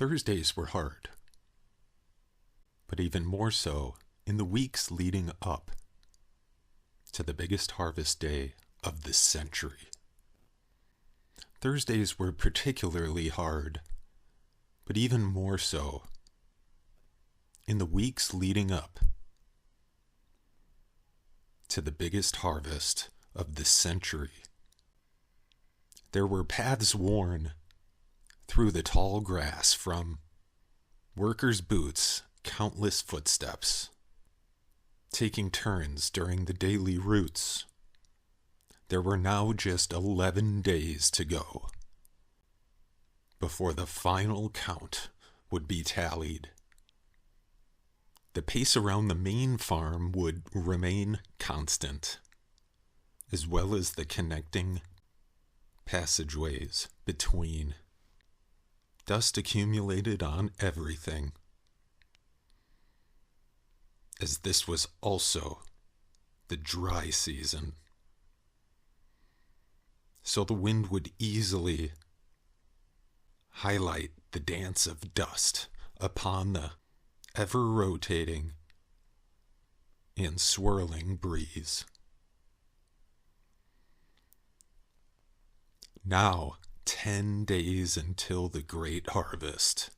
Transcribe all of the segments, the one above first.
Thursdays were hard, but even more so in the weeks leading up to the biggest harvest day of this century. Thursdays were particularly hard, but even more so in the weeks leading up to the biggest harvest of this century. There were paths worn through the tall grass from workers' boots, countless footsteps, taking turns during the daily routes. There were now just 11 days to go before the final count would be tallied. The pace around the main farm would remain constant, as well as the connecting passageways between. Dust accumulated on everything, as this was also the dry season. So the wind would easily highlight the dance of dust upon the ever-rotating and swirling breeze. Now, 10 days until the great harvest.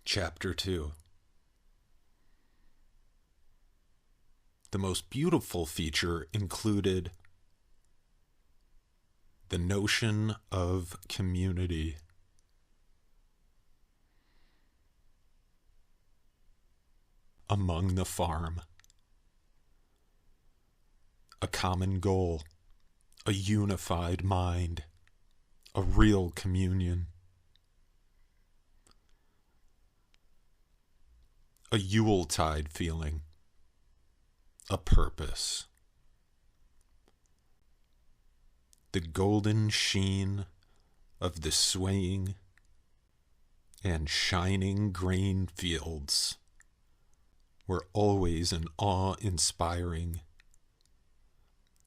Chapter 2. The most beautiful feature included the notion of community. Among the farm. A common goal, a unified mind, a real communion. A Yuletide feeling, a purpose. The golden sheen of the swaying and shining grain fields were always an awe-inspiring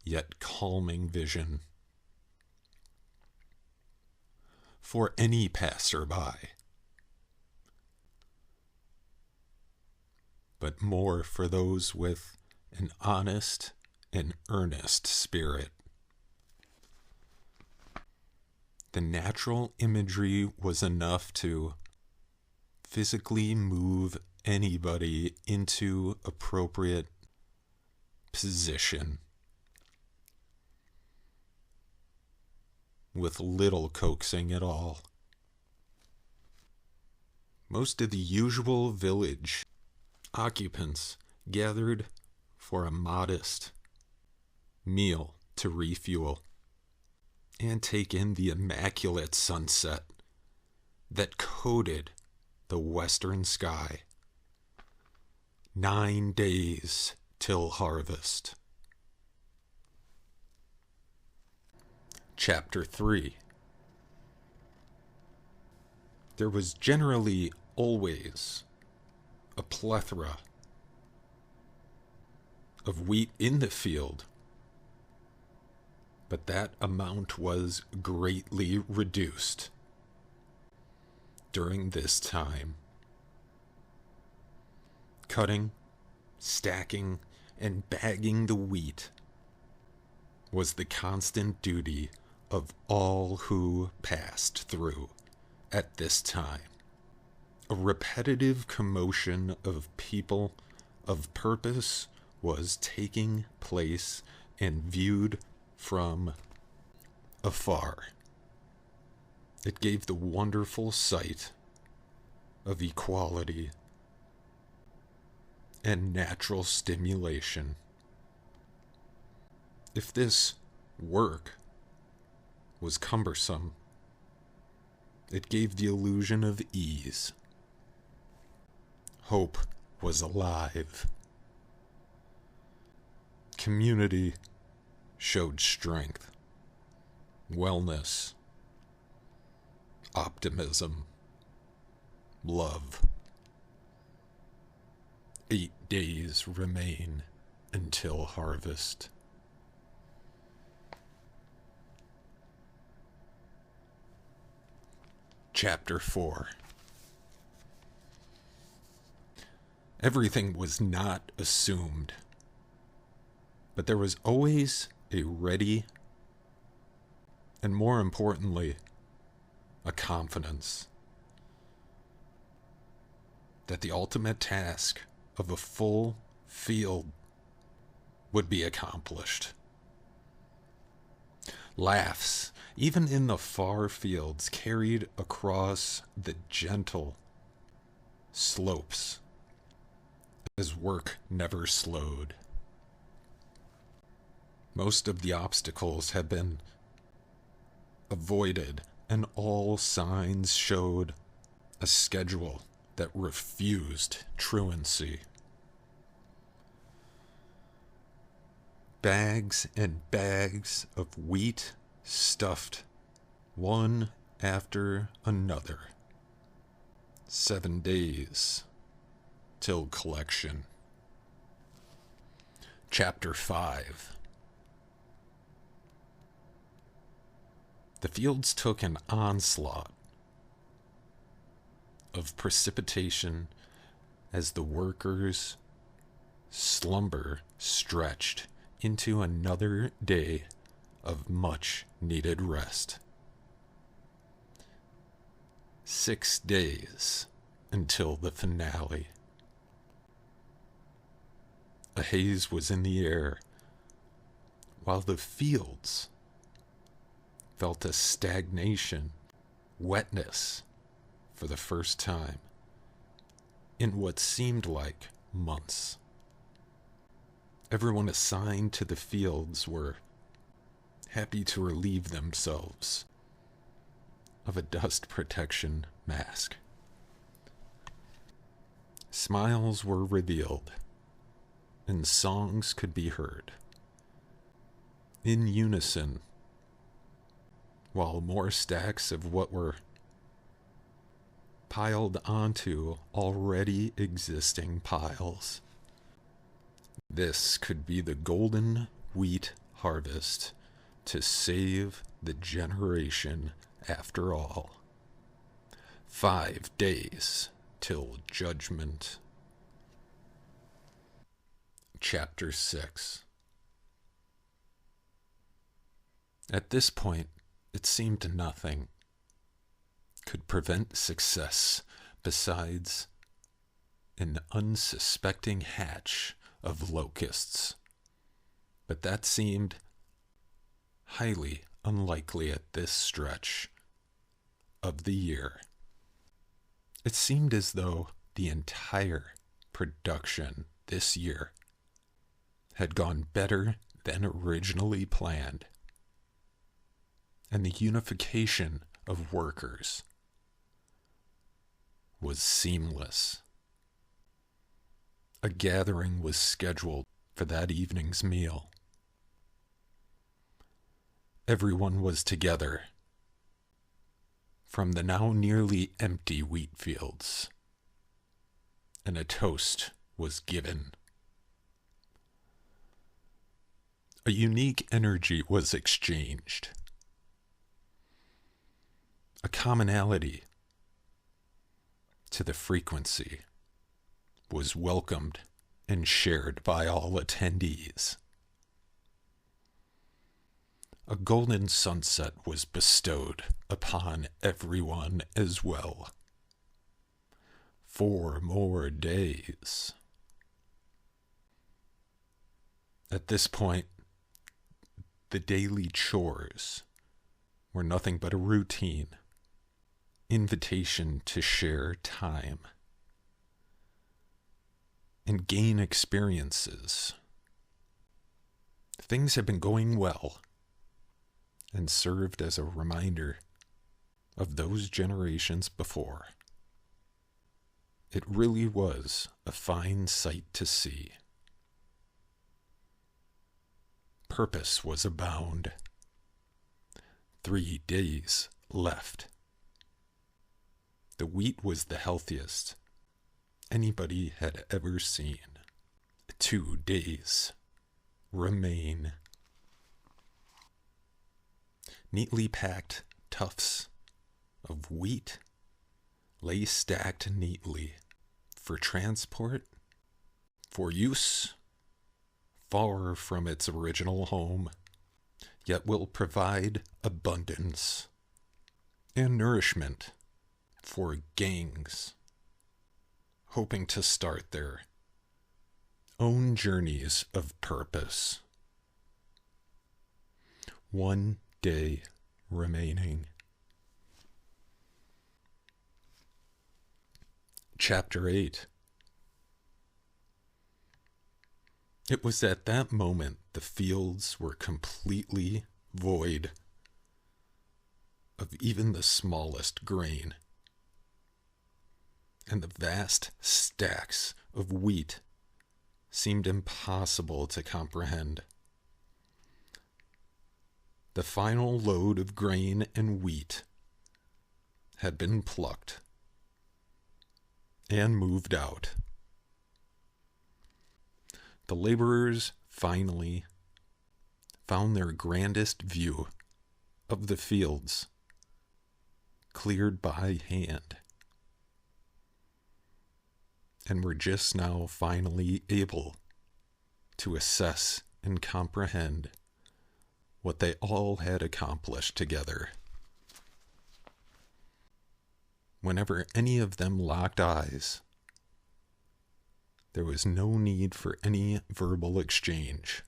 yet calming vision for any passerby, but more for those with an honest and earnest spirit. The natural imagery was enough to physically move anybody into appropriate position with little coaxing at all. Most of the usual village occupants gathered for a modest meal to refuel and take in the immaculate sunset that coated the western sky. 9 days till harvest. Chapter 3. There was generally always a plethora of wheat in the field, but that amount was greatly reduced during this time. Cutting, stacking, and bagging the wheat was the constant duty of all who passed through at this time. A repetitive commotion of people of purpose was taking place and viewed from afar. It gave the wonderful sight of equality and natural stimulation. If this work was cumbersome, it gave the illusion of ease. Hope was alive. Community showed strength, wellness, optimism, love. 8 days remain until harvest. Chapter 4. Everything was not assumed, but there was always a ready, and more importantly, a confidence that the ultimate task of a full field would be accomplished. Laughs, even in the far fields, carried across the gentle slopes as work never slowed. Most of the obstacles had been avoided, and all signs showed a schedule that refused truancy. Bags and bags of wheat stuffed one after another. 7 days till collection. Chapter 5. The fields took an onslaught of precipitation as the workers' slumber stretched into another day of much needed rest. 6 days until the finale. A haze was in the air, while the fields felt a stagnation, wetness for the first time in what seemed like months. Everyone assigned to the fields were happy to relieve themselves of a dust protection mask. Smiles were revealed, and songs could be heard in unison, while more stacks of what were piled onto already existing piles. This could be the golden wheat harvest to save the generation after all. 5 days till judgment. Chapter 6. At this point, it seemed nothing could prevent success besides an unsuspecting hatch of locusts. But that seemed highly unlikely at this stretch of the year. It seemed as though the entire production this year had gone better than originally planned, and the unification of workers was seamless. A gathering was scheduled for that evening's meal. Everyone was together from the now nearly empty wheat fields, and a toast was given. A unique energy was exchanged. A commonality to the frequency was welcomed and shared by all attendees. A golden sunset was bestowed upon everyone as well. 4 more days. At this point, the daily chores were nothing but a routine invitation to share time and gain experiences. Things had been going well and served as a reminder of those generations before. It really was a fine sight to see. Purpose was abound. 3 days left. The wheat was the healthiest anybody had ever seen. 2 days remain. Neatly packed tufts of wheat lay stacked neatly for transport, for use far from its original home, yet will provide abundance and nourishment for gangs hoping to start their own journeys of purpose. One day remaining. Chapter 8. It was at that moment the fields were completely void of even the smallest grain, and the vast stacks of wheat seemed impossible to comprehend. The final load of grain and wheat had been plucked and moved out. The laborers finally found their grandest view of the fields cleared by hand, and were just now finally able to assess and comprehend what they all had accomplished together. Whenever any of them locked eyes, there was no need for any verbal exchange.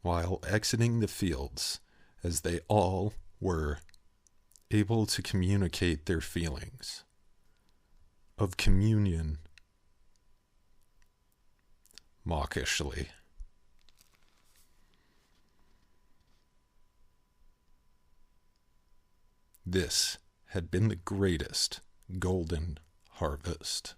While exiting the fields, as they all were able to communicate their feelings of communion mawkishly. This had been the greatest golden harvest.